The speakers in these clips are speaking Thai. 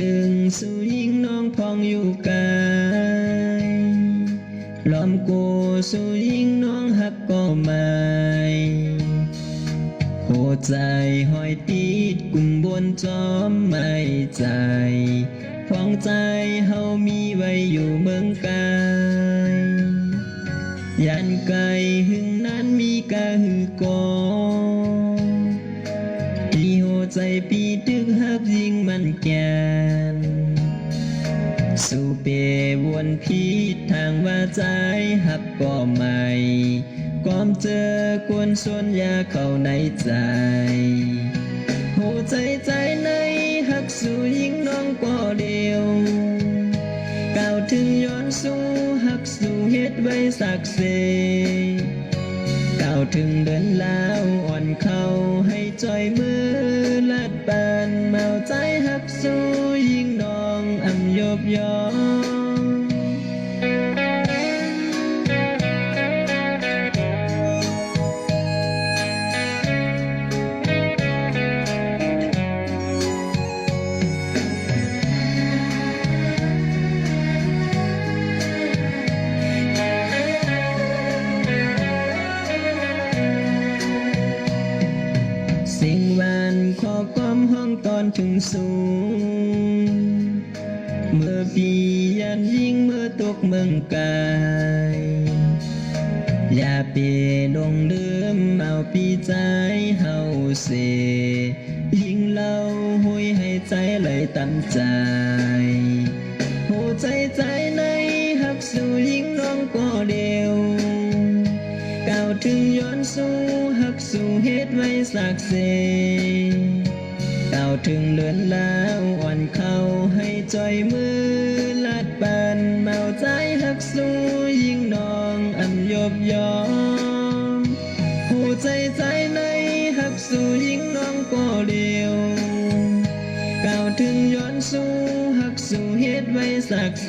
ถึงสู่ยิ่งน้องพองอยู่กายล้อมกูสู่ยิ่งน้องหักก็ไม่หัวใจหอยติดกุมบนจอมไม่ใจพองใจเฮามีไว้อยู่เมืองกายยันไกลหึงนั้นมีกะหือกอที่หัวใจปีตึกหักยิ่งมันแกนสู่เปวนพิษทางว่าใจหักก็ไม่ก้อมเจอกวนส่วนยาเข้าในใจหัวใจใจในหักสู่ยิ่งน้องก็เดียวก้าวถึงย้อนสู่หักสู่เฮ็ดไว้สักเซก้าวถึงเดินแล้วอ่อนเข้าให้จอยมือลัดปานเมาใจหักสู่ยิ่งน้องอ่ำยบยอมสิ่งวันขอความห้องตอนถึงสูงเมื่อปียันยิ่งเมื่อตกเมืองกายอย่าเปดงลืมเอาปีใจเฮาเสยิ่งเล่าหุยให้ใจเลยตั้งใจหัวใจใจในหักสู่ยิ่งน้องก็เดียวก้าวถึงย้อนสู่หักสู่เฮ็ดไว้สักเซก้าวถึงเลือนแล้วอ่อนเข้าให้จอยมือลัดปานเมาใจหักสู่ยิ่งน้องอ่ำยบยอมหัวใจใจในหักสู่ยิ่งน้องก็เดียวก้าวถึงย้อนสู่หักสู่เฮ็ดไว้สักเซ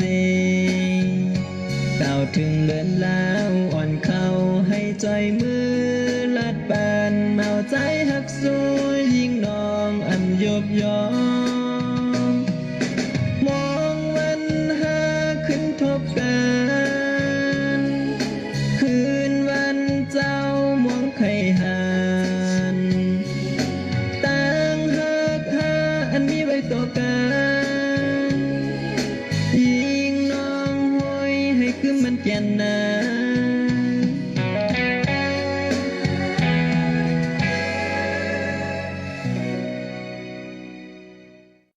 ก้าวถึงเลือนแล้วอ่อนเข้าให้จอยมือลัดปานเมาใจหักสู่ยิ่งน้องอ่ำยบยอม